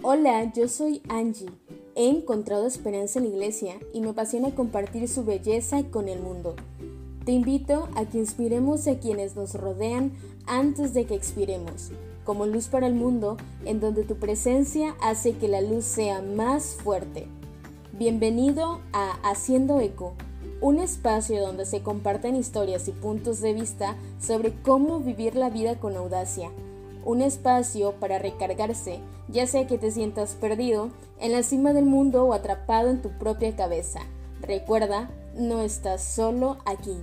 Hola, yo soy Angie. He encontrado esperanza en la iglesia y me apasiona compartir su belleza con el mundo. Te invito a que inspiremos a quienes nos rodean antes de que expiremos, como luz para el mundo, en donde tu presencia hace que la luz sea más fuerte. Bienvenido a Haciendo Eco, un espacio donde se comparten historias y puntos de vista sobre cómo vivir la vida con audacia. Un espacio para recargarse, ya sea que te sientas perdido, en la cima del mundo o atrapado en tu propia cabeza. Recuerda, no estás solo aquí.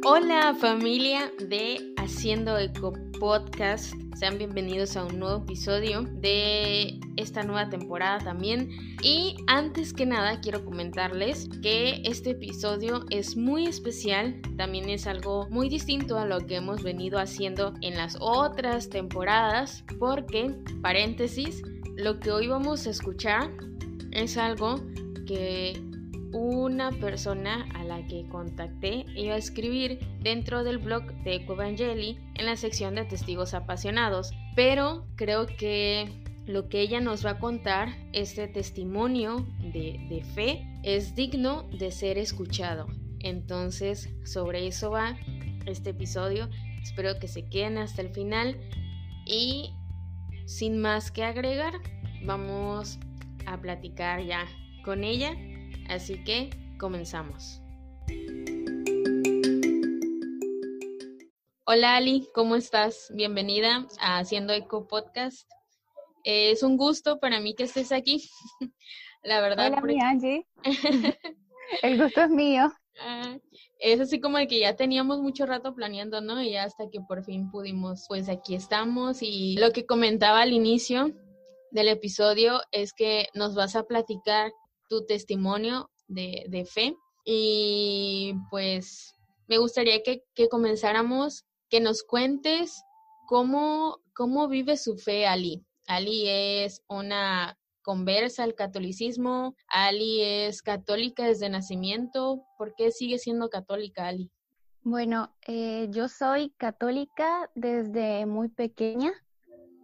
Hola familia de Haciendo Eco Podcast, sean bienvenidos a un nuevo episodio de esta nueva temporada también. Y antes que nada quiero comentarles que este episodio es muy especial, también es algo muy distinto a lo que hemos venido haciendo en las otras temporadas, porque, paréntesis, lo que hoy vamos a escuchar es algo que una persona a la que contacté iba a escribir dentro del blog de Ecoevangeli en la sección de testigos apasionados, pero creo que lo que ella nos va a contar, este testimonio de fe, es digno de ser escuchado. Entonces, sobre eso va este episodio. Espero que se queden hasta el final y sin más que agregar, vamos a platicar ya con ella. Así que comenzamos. Hola Ali, ¿cómo estás? Bienvenida a Haciendo Eco Podcast. Es un gusto para mí que estés aquí, la verdad. Hola, mi Angie. El gusto es mío. Es así como de que ya teníamos mucho rato planeando, ¿no? Y hasta que por fin pudimos, pues aquí estamos. Y lo que comentaba al inicio del episodio es que nos vas a platicar tu testimonio de fe. Y pues me gustaría que comenzáramos, que nos cuentes cómo vive su fe Ali. Ali es una conversa al catolicismo. Ali es católica desde nacimiento. ¿Por qué sigue siendo católica, Ali? Bueno, yo soy católica desde muy pequeña.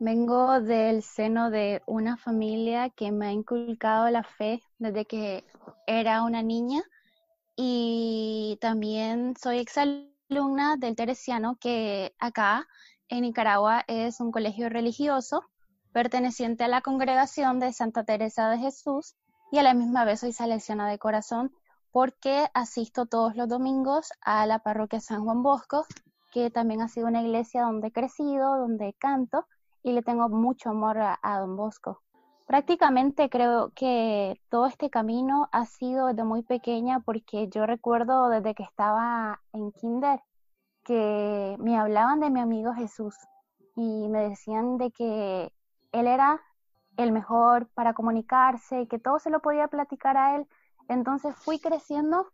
Vengo del seno de una familia que me ha inculcado la fe desde que era una niña y también soy exalumna del Teresiano, que acá en Nicaragua es un colegio religioso perteneciente a la congregación de Santa Teresa de Jesús, y a la misma vez soy salesiana de corazón porque asisto todos los domingos a la parroquia San Juan Bosco, que también ha sido una iglesia donde he crecido, donde canto y le tengo mucho amor a Don Bosco. Prácticamente creo que todo este camino ha sido desde muy pequeña, porque yo recuerdo desde que estaba en kinder que me hablaban de mi amigo Jesús y me decían de que él era el mejor para comunicarse y que todo se lo podía platicar a él. Entonces fui creciendo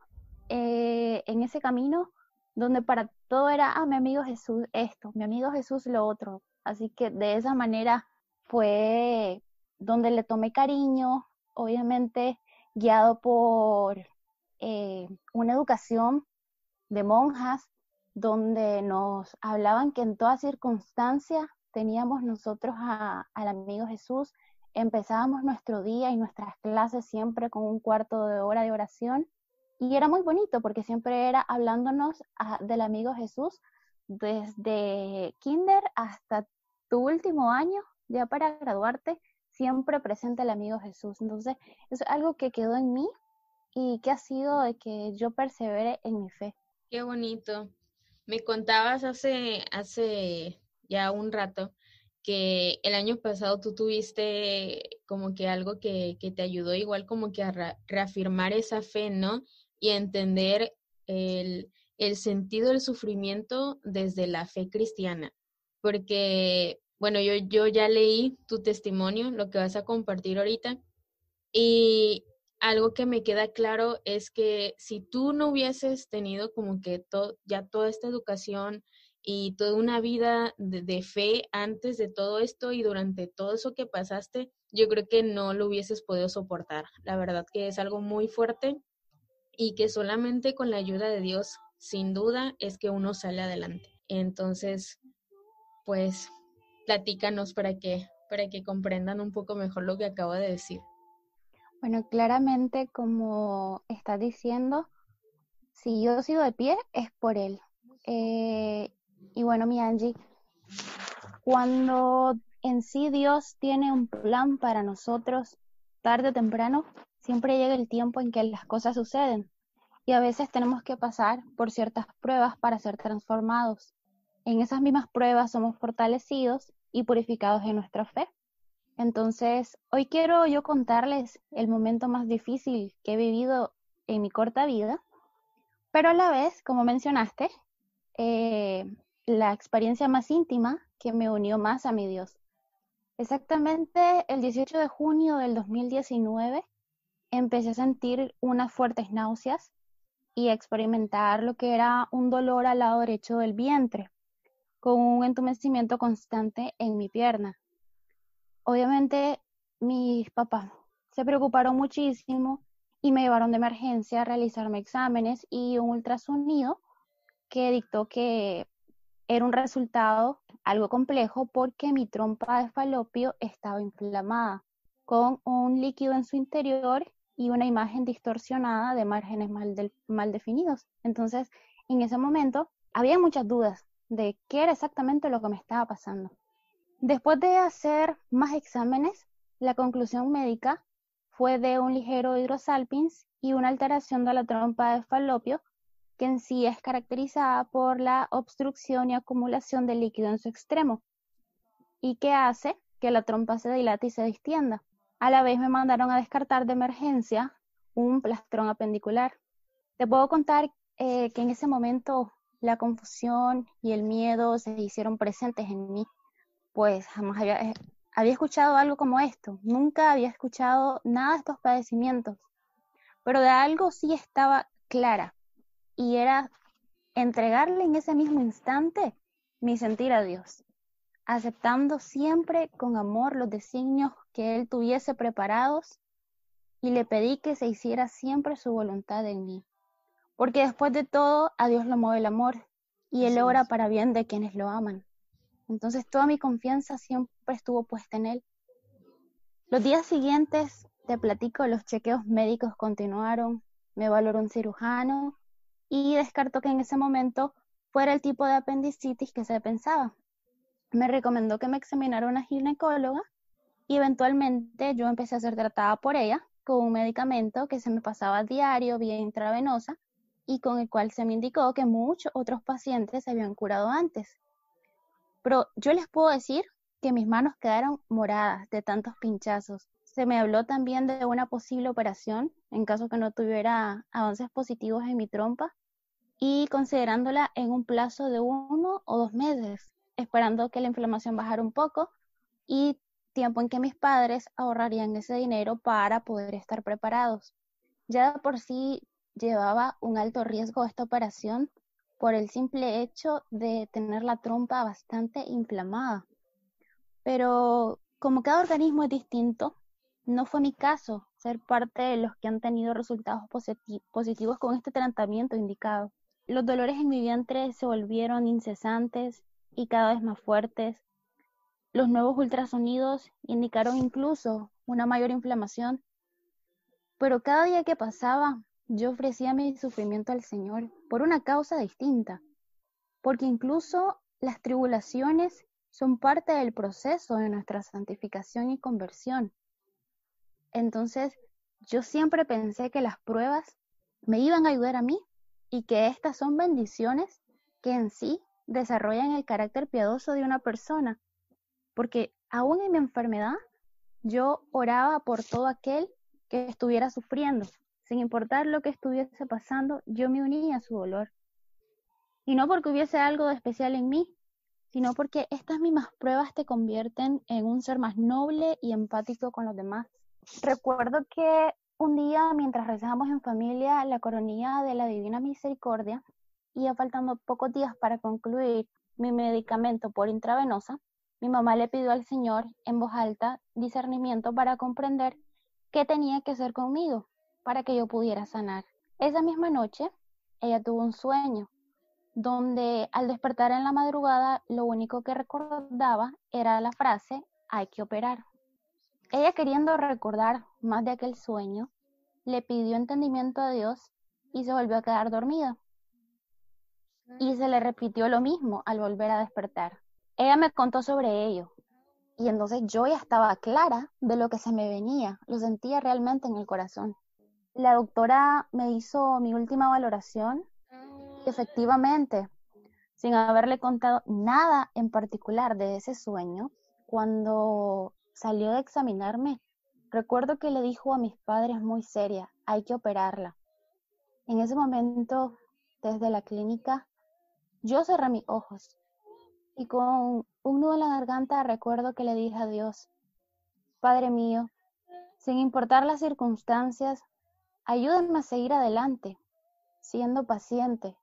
en ese camino donde para todo era, mi amigo Jesús esto, mi amigo Jesús lo otro. Así que de esa manera fue donde le tomé cariño, obviamente guiado por una educación de monjas, donde nos hablaban que en toda circunstancia teníamos nosotros al amigo Jesús. Empezábamos nuestro día y nuestras clases siempre con un cuarto de hora de oración, y era muy bonito porque siempre era hablándonos del amigo Jesús desde kinder hasta tu último año, ya para graduarte, siempre presente el amigo Jesús. Entonces es algo que quedó en mí y que ha sido de que yo persevere en mi fe. Qué bonito. Me contabas hace ya un rato que el año pasado tú tuviste como que algo que te ayudó igual como que a reafirmar esa fe, ¿no? Y a entender el sentido del sufrimiento desde la fe cristiana. Porque, bueno, yo ya leí tu testimonio, lo que vas a compartir ahorita, y algo que me queda claro es que si tú no hubieses tenido como que ya toda esta educación y toda una vida de fe antes de todo esto y durante todo eso que pasaste, yo creo que no lo hubieses podido soportar. La verdad que es algo muy fuerte y que solamente con la ayuda de Dios sin duda es que uno sale adelante. Entonces, pues, platícanos para que comprendan un poco mejor lo que acabo de decir. Bueno, claramente, como estás diciendo, si yo sigo de pie es por él. Y bueno, mi Angie, cuando en sí Dios tiene un plan para nosotros, tarde o temprano, siempre llega el tiempo en que las cosas suceden. Y a veces tenemos que pasar por ciertas pruebas para ser transformados. En esas mismas pruebas somos fortalecidos y purificados en nuestra fe. Entonces, hoy quiero yo contarles el momento más difícil que he vivido en mi corta vida, pero a la vez, como mencionaste, eh, la experiencia más íntima que me unió más a mi Dios. Exactamente el 18 de junio del 2019 empecé a sentir unas fuertes náuseas y a experimentar lo que era un dolor al lado derecho del vientre, con un entumecimiento constante en mi pierna. Obviamente mis papás se preocuparon muchísimo y me llevaron de emergencia a realizarme exámenes y un ultrasonido que dictó que era un resultado algo complejo porque mi trompa de falopio estaba inflamada, con un líquido en su interior y una imagen distorsionada de márgenes mal definidos. Entonces, en ese momento, había muchas dudas de qué era exactamente lo que me estaba pasando. Después de hacer más exámenes, la conclusión médica fue de un ligero hidrosalpinx y una alteración de la trompa de falopio, que en sí es caracterizada por la obstrucción y acumulación de líquido en su extremo, y que hace que la trompa se dilate y se distienda. A la vez me mandaron a descartar de emergencia un plastrón apendicular. Te puedo contar que en ese momento la confusión y el miedo se hicieron presentes en mí, pues jamás había escuchado algo como esto, nunca había escuchado nada de estos padecimientos, pero de algo sí estaba clara, y era entregarle en ese mismo instante mi sentir a Dios, aceptando siempre con amor los designios que Él tuviese preparados, y le pedí que se hiciera siempre su voluntad en mí, porque después de todo a Dios lo mueve el amor, y Él obra para bien de quienes lo aman. Entonces toda mi confianza siempre estuvo puesta en Él. Los días siguientes, te platico, los chequeos médicos continuaron, me valoró un cirujano y descartó que en ese momento fuera el tipo de apendicitis que se pensaba. Me recomendó que me examinara una ginecóloga y eventualmente yo empecé a ser tratada por ella con un medicamento que se me pasaba a diario vía intravenosa y con el cual se me indicó que muchos otros pacientes se habían curado antes. Pero yo les puedo decir que mis manos quedaron moradas de tantos pinchazos. Se me habló también de una posible operación en caso que no tuviera avances positivos en mi trompa, y considerándola en un plazo de 1 o 2 meses, esperando que la inflamación bajara un poco y tiempo en que mis padres ahorrarían ese dinero para poder estar preparados. Ya de por sí llevaba un alto riesgo esta operación por el simple hecho de tener la trompa bastante inflamada. Pero como cada organismo es distinto, no fue mi caso ser parte de los que han tenido resultados positivos con este tratamiento indicado. Los dolores en mi vientre se volvieron incesantes y cada vez más fuertes. Los nuevos ultrasonidos indicaron incluso una mayor inflamación, pero cada día que pasaba yo ofrecía mi sufrimiento al Señor por una causa distinta, porque incluso las tribulaciones son parte del proceso de nuestra santificación y conversión. Entonces, yo siempre pensé que las pruebas me iban a ayudar a mí y que estas son bendiciones que en sí desarrollan el carácter piadoso de una persona, porque aún en mi enfermedad yo oraba por todo aquel que estuviera sufriendo. Sin importar lo que estuviese pasando, yo me unía a su dolor. Y no porque hubiese algo de especial en mí, sino porque estas mismas pruebas te convierten en un ser más noble y empático con los demás. Recuerdo que un día, mientras rezábamos en familia la coronilla de la Divina Misericordia, y faltando pocos días para concluir mi medicamento por intravenosa, mi mamá le pidió al Señor en voz alta discernimiento para comprender qué tenía que hacer conmigo para que yo pudiera sanar. Esa misma noche ella tuvo un sueño donde al despertar en la madrugada lo único que recordaba era la frase hay que operar. Ella, queriendo recordar más de aquel sueño, le pidió entendimiento a Dios y se volvió a quedar dormida. Y se le repitió lo mismo al volver a despertar. Ella me contó sobre ello y entonces yo ya estaba clara de lo que se me venía, lo sentía realmente en el corazón. La doctora me hizo mi última valoración y efectivamente, sin haberle contado nada en particular de ese sueño, cuando salió de examinarme, recuerdo que le dijo a mis padres muy seria, hay que operarla. En ese momento, desde la clínica, yo cerré mis ojos y con un nudo en la garganta recuerdo que le dije a Dios, Padre mío, sin importar las circunstancias, ayúdame a seguir adelante, siendo paciente,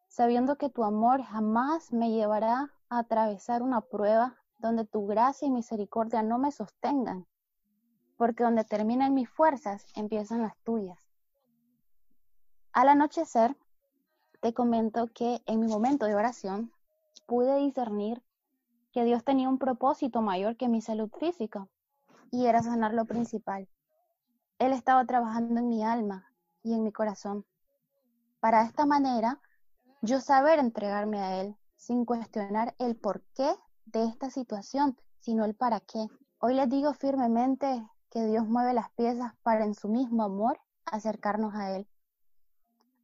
sabiendo que tu amor jamás me llevará a atravesar una prueba donde tu gracia y misericordia no me sostengan, porque donde terminan mis fuerzas empiezan las tuyas. Al anochecer, te comento que en mi momento de oración pude discernir que Dios tenía un propósito mayor que mi salud física, y era sanar lo principal. Él estaba trabajando en mi alma y en mi corazón. Para esta manera, yo saber entregarme a Él sin cuestionar el porqué de esta situación, sino el para qué. Hoy les digo firmemente que Dios mueve las piezas para en su mismo amor acercarnos a Él.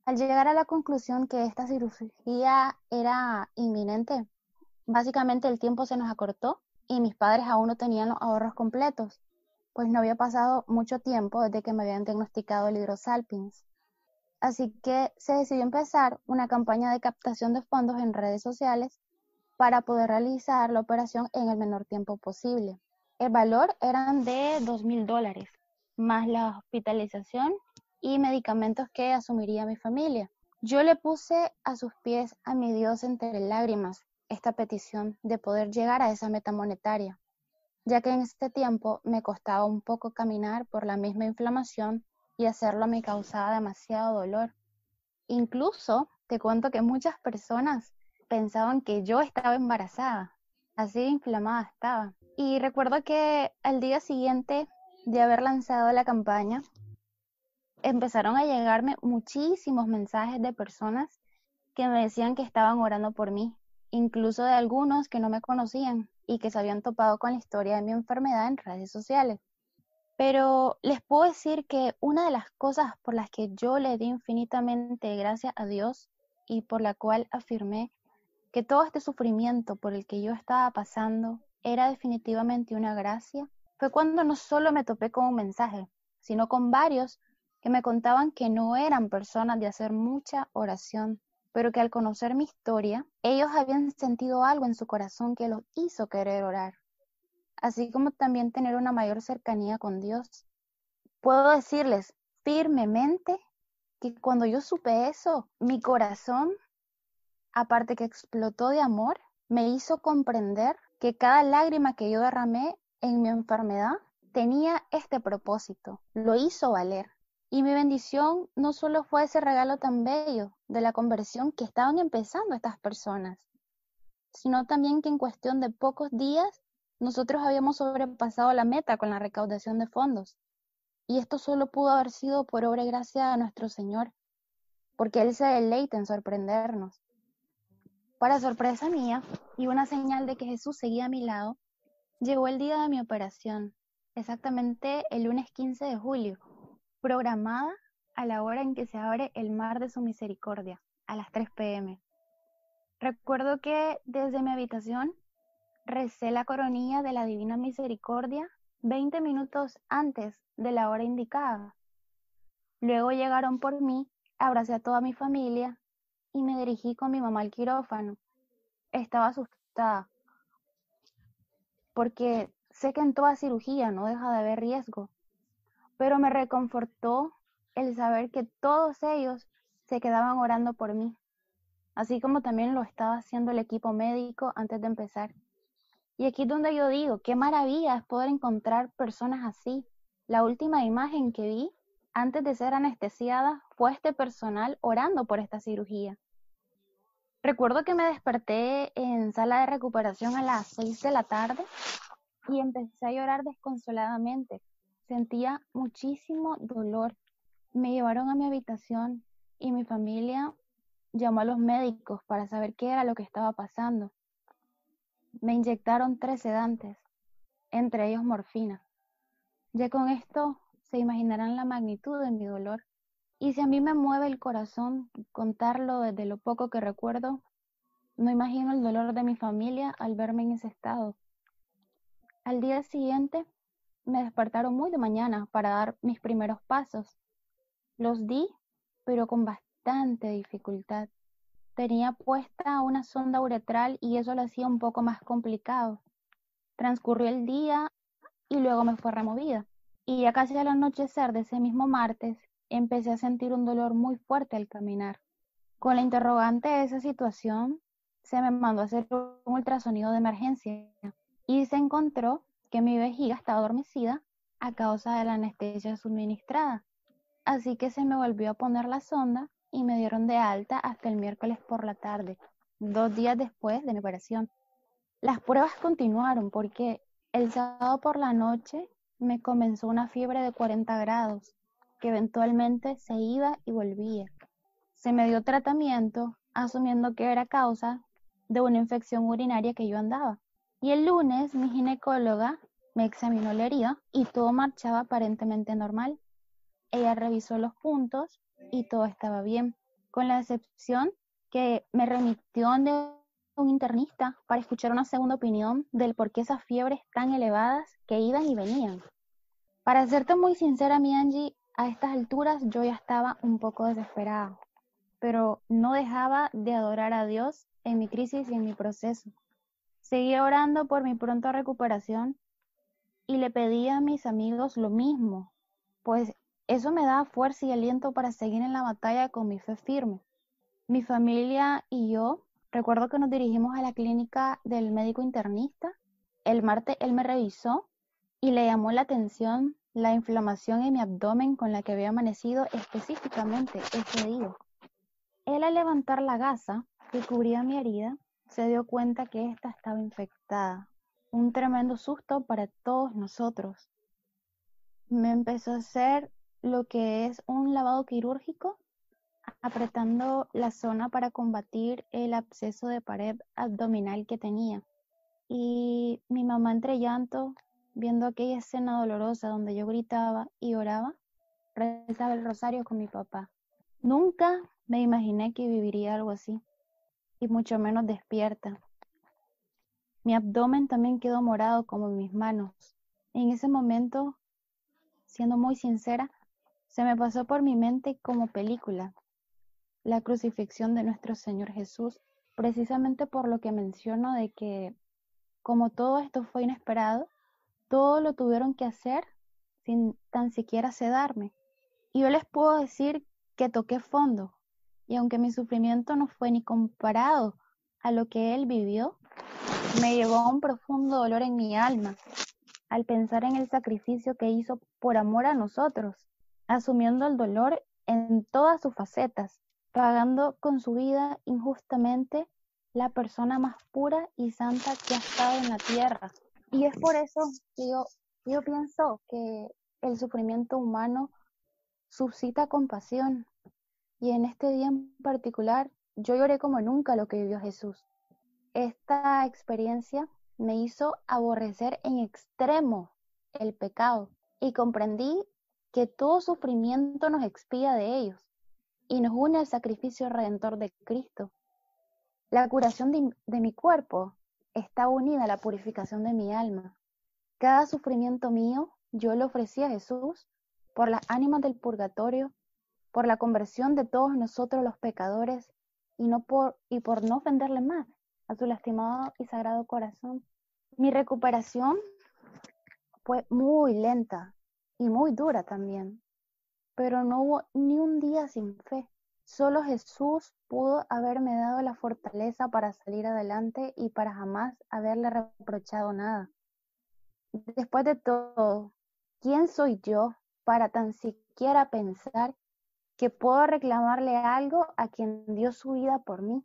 Al llegar a la conclusión que esta cirugía era inminente, básicamente el tiempo se nos acortó y mis padres aún no tenían los ahorros completos, pues no había pasado mucho tiempo desde que me habían diagnosticado el hidrosalpinx. Así que se decidió empezar una campaña de captación de fondos en redes sociales para poder realizar la operación en el menor tiempo posible. El valor eran de $2,000, más la hospitalización y medicamentos que asumiría mi familia. Yo le puse a sus pies a mi Dios entre lágrimas esta petición de poder llegar a esa meta monetaria, ya que en este tiempo me costaba un poco caminar por la misma inflamación y hacerlo me causaba demasiado dolor. Incluso te cuento que muchas personas pensaban que yo estaba embarazada, así de inflamada estaba. Y recuerdo que al día siguiente de haber lanzado la campaña, empezaron a llegarme muchísimos mensajes de personas que me decían que estaban orando por mí, incluso de algunos que no me conocían y que se habían topado con la historia de mi enfermedad en redes sociales. Pero les puedo decir que una de las cosas por las que yo le di infinitamente gracias a Dios y por la cual afirmé que todo este sufrimiento por el que yo estaba pasando era definitivamente una gracia, fue cuando no solo me topé con un mensaje, sino con varios que me contaban que no eran personas de hacer mucha oración, pero que al conocer mi historia, ellos habían sentido algo en su corazón que los hizo querer orar, así como también tener una mayor cercanía con Dios. Puedo decirles firmemente que cuando yo supe eso, mi corazón, aparte que explotó de amor, me hizo comprender que cada lágrima que yo derramé en mi enfermedad tenía este propósito, lo hizo valer. Y mi bendición no solo fue ese regalo tan bello de la conversión que estaban empezando estas personas, sino también que en cuestión de pocos días nosotros habíamos sobrepasado la meta con la recaudación de fondos. Y esto solo pudo haber sido por obra y gracia de nuestro Señor, porque Él se deleita en sorprendernos. Para sorpresa mía, y una señal de que Jesús seguía a mi lado, llegó el día de mi operación, exactamente el lunes 15 de julio, programada a la hora en que se abre el mar de su misericordia, a las 3 p.m. Recuerdo que desde mi habitación recé la coronilla de la Divina Misericordia 20 minutos antes de la hora indicada. Luego llegaron por mí, abracé a toda mi familia y me dirigí con mi mamá al quirófano. Estaba asustada porque sé que en toda cirugía no deja de haber riesgo, pero me reconfortó el saber que todos ellos se quedaban orando por mí, así como también lo estaba haciendo el equipo médico antes de empezar. Y aquí es donde yo digo, qué maravilla es poder encontrar personas así. La última imagen que vi antes de ser anestesiada, fue este personal orando por esta cirugía. Recuerdo que me desperté en sala de recuperación a las 6 de la tarde y empecé a llorar desconsoladamente. Sentía muchísimo dolor. Me llevaron a mi habitación y mi familia llamó a los médicos para saber qué era lo que estaba pasando. Me inyectaron 3 sedantes, entre ellos morfina. Ya con esto se imaginarán la magnitud de mi dolor. Y si a mí me mueve el corazón contarlo desde lo poco que recuerdo, no imagino el dolor de mi familia al verme en ese estado. Al día siguiente me despertaron muy de mañana para dar mis primeros pasos. Los di, pero con bastante dificultad. Tenía puesta una sonda uretral y eso lo hacía un poco más complicado. Transcurrió el día y luego me fue removida. Y ya casi al anochecer de ese mismo martes, empecé a sentir un dolor muy fuerte al caminar. Con la interrogante de esa situación, se me mandó a hacer un ultrasonido de emergencia y se encontró que mi vejiga estaba adormecida a causa de la anestesia suministrada. Así que se me volvió a poner la sonda y me dieron de alta hasta el miércoles por la tarde, 2 días después de mi operación. Las pruebas continuaron porque el sábado por la noche me comenzó una fiebre de 40 grados, que eventualmente se iba y volvía. Se me dio tratamiento, asumiendo que era causa de una infección urinaria que yo andaba. Y el lunes mi ginecóloga me examinó la herida y todo marchaba aparentemente normal. Ella revisó los puntos y todo estaba bien, con la excepción que me remitió de un internista para escuchar una segunda opinión del por qué esas fiebres tan elevadas que iban y venían. Para serte muy sincera, mi Angie, a estas alturas yo ya estaba un poco desesperada, pero no dejaba de adorar a Dios en mi crisis y en mi proceso. Seguía orando por mi pronta recuperación y le pedía a mis amigos lo mismo, pues eso me daba fuerza y aliento para seguir en la batalla con mi fe firme. Mi familia y yo, recuerdo que nos dirigimos a la clínica del médico internista. El martes él me revisó y le llamó la atención la inflamación en mi abdomen con la que había amanecido específicamente ese día. Él, al levantar la gasa que cubría mi herida, se dio cuenta que ésta estaba infectada. Un tremendo susto para todos nosotros. Me empezó a hacer lo que es un lavado quirúrgico, apretando la zona para combatir el absceso de pared abdominal que tenía. Y mi mamá, entre llanto, viendo aquella escena dolorosa donde yo gritaba y oraba, rezaba el rosario con mi papá. Nunca me imaginé que viviría algo así, y mucho menos despierta. Mi abdomen también quedó morado como mis manos. En ese momento, siendo muy sincera, se me pasó por mi mente como película la crucifixión de nuestro Señor Jesús, precisamente por lo que menciono de que como todo esto fue inesperado, todo lo tuvieron que hacer sin tan siquiera sedarme. Y yo les puedo decir que toqué fondo, y aunque mi sufrimiento no fue ni comparado a lo que Él vivió, me llevó a un profundo dolor en mi alma al pensar en el sacrificio que hizo por amor a nosotros, asumiendo el dolor en todas sus facetas, pagando con su vida injustamente la persona más pura y santa que ha estado en la tierra. Y es por eso que yo pienso que el sufrimiento humano suscita compasión. Y en este día en particular, yo lloré como nunca lo que vivió Jesús. Esta experiencia me hizo aborrecer en extremo el pecado y comprendí que todo sufrimiento nos expía de ellos y nos une al sacrificio redentor de Cristo. La curación de mi cuerpo está unida a la purificación de mi alma. Cada sufrimiento mío yo lo ofrecí a Jesús por las ánimas del purgatorio, por la conversión de todos nosotros los pecadores y por no ofenderle más a su lastimado y sagrado corazón. Mi recuperación fue muy lenta y muy dura también, pero no hubo ni un día sin fe. Solo Jesús pudo haberme dado la fortaleza para salir adelante y para jamás haberle reprochado nada. Después de todo, ¿quién soy yo para tan siquiera pensar que puedo reclamarle algo a quien dio su vida por mí.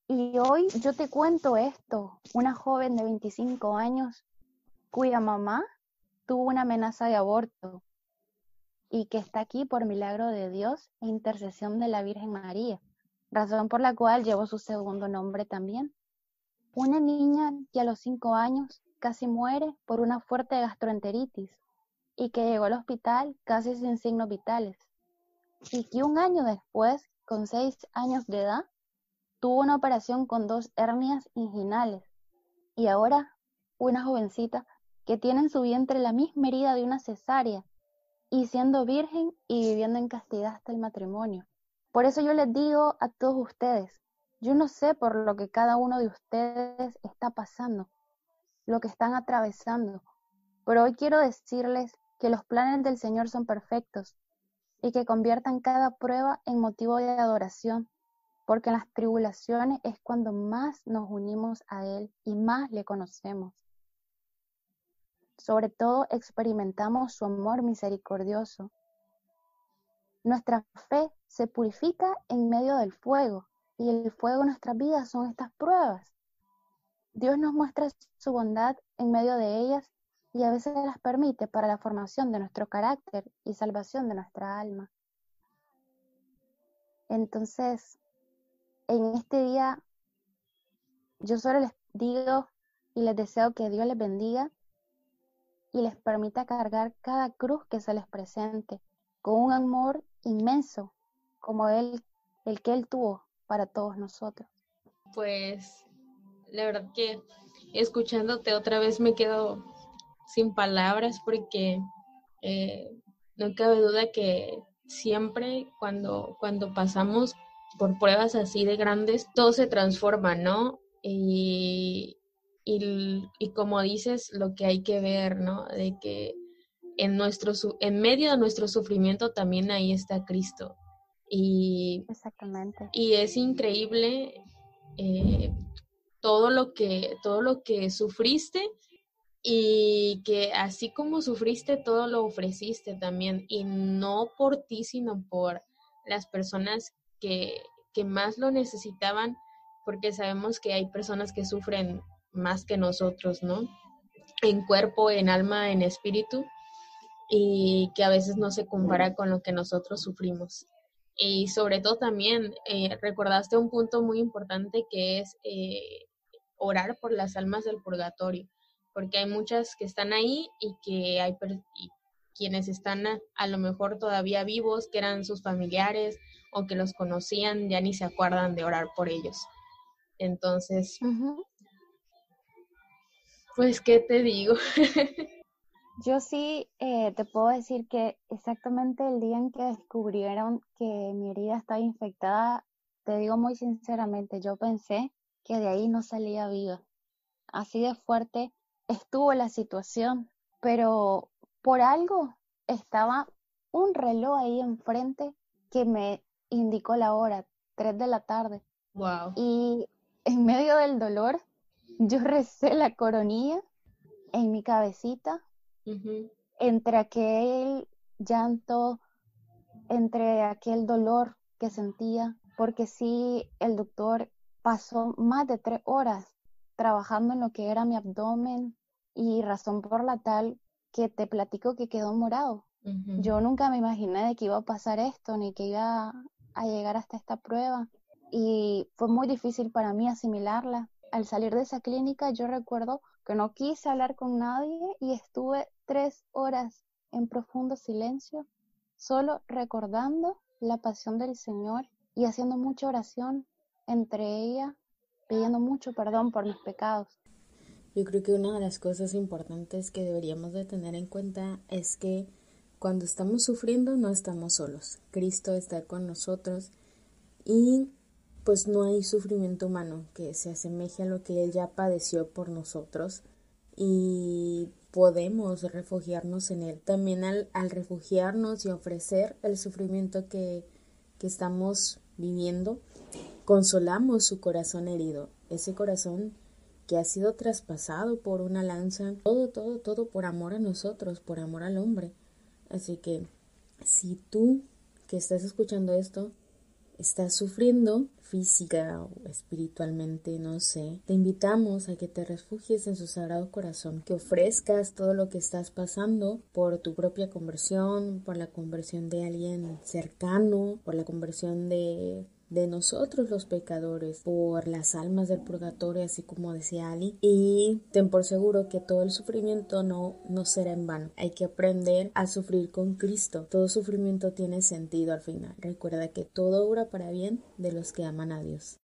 Y hoy yo te cuento esto, una joven de 25 años cuya mamá tuvo una amenaza de aborto y que está aquí por milagro de Dios e intercesión de la Virgen María, razón por la cual llevo su segundo nombre también. Una niña que a los 5 años casi muere por una fuerte gastroenteritis y que llegó al hospital casi sin signos vitales, y que un año después, con 6 años de edad, tuvo una operación con 2 hernias inguinales, y ahora una jovencita que tiene en su vientre la misma herida de una cesárea, y siendo virgen y viviendo en castidad hasta el matrimonio. Por eso yo les digo a todos ustedes, yo no sé por lo que cada uno de ustedes está pasando, lo que están atravesando, pero hoy quiero decirles que los planes del Señor son perfectos y que conviertan cada prueba en motivo de adoración, porque en las tribulaciones es cuando más nos unimos a Él y más le conocemos. Sobre todo experimentamos su amor misericordioso. Nuestra fe se purifica en medio del fuego, y el fuego de nuestras vidas son estas pruebas. Dios nos muestra su bondad en medio de ellas y a veces las permite para la formación de nuestro carácter y salvación de nuestra alma. Entonces, en este día, yo solo les digo y les deseo que Dios les bendiga y les permita cargar cada cruz que se les presente con un amor inmenso como el que Él tuvo para todos nosotros. Pues la verdad que escuchándote otra vez me quedo sin palabras porque no cabe duda que siempre cuando pasamos por pruebas así de grandes, todo se transforma, ¿no? Y como dices, lo que hay que ver, ¿no? De que en medio de nuestro sufrimiento también ahí está Cristo. Exactamente. Y es increíble todo lo que sufriste y que así como sufriste, todo lo ofreciste también, y no por ti, sino por las personas que más lo necesitaban, porque sabemos que hay personas que sufren más que nosotros, ¿no? En cuerpo, en alma, en espíritu, y que a veces no se compara con lo que nosotros sufrimos. Y sobre todo también recordaste un punto muy importante que es orar por las almas del purgatorio, porque hay muchas que están ahí y que y quienes están a lo mejor todavía vivos, que eran sus familiares o que los conocían, ya ni se acuerdan de orar por ellos. Entonces, pues, ¿qué te digo? Yo sí te puedo decir que exactamente el día en que descubrieron que mi herida estaba infectada, te digo muy sinceramente, yo pensé que de ahí no salía viva. Así de fuerte estuvo la situación, pero por algo estaba un reloj ahí enfrente que me indicó la hora, 3 de la tarde. Wow. Y en medio del dolor, yo recé la coronilla en mi cabecita. Uh-huh. Entre aquel llanto, entre aquel dolor que sentía, porque sí, el doctor pasó más de 3 horas trabajando en lo que era mi abdomen, y razón por la tal que te platico que quedó morado. Uh-huh. Yo nunca me imaginé de que iba a pasar esto, ni que iba a llegar hasta esta prueba, y fue muy difícil para mí asimilarla. Al salir de esa clínica, yo recuerdo que no quise hablar con nadie y estuve 3 horas en profundo silencio, solo recordando la pasión del Señor y haciendo mucha oración, entre ellas pidiendo mucho perdón por mis pecados. Yo creo que una de las cosas importantes que deberíamos de tener en cuenta es que cuando estamos sufriendo no estamos solos. Cristo está con nosotros y pues no hay sufrimiento humano que se asemeje a lo que Él ya padeció por nosotros, y podemos refugiarnos en Él. También al refugiarnos y ofrecer el sufrimiento que estamos viviendo, consolamos su corazón herido, ese corazón que ha sido traspasado por una lanza, todo por amor a nosotros, por amor al hombre. Así que si tú que estás escuchando esto estás sufriendo física o espiritualmente, no sé, te invitamos a que te refugies en su Sagrado Corazón, que ofrezcas todo lo que estás pasando por tu propia conversión, por la conversión de alguien cercano, por la conversión de nosotros los pecadores, por las almas del purgatorio, así como decía Ali, y ten por seguro que todo el sufrimiento no será en vano. Hay que aprender a sufrir con Cristo. Todo sufrimiento tiene sentido al final. Recuerda que todo obra para bien de los que aman a Dios.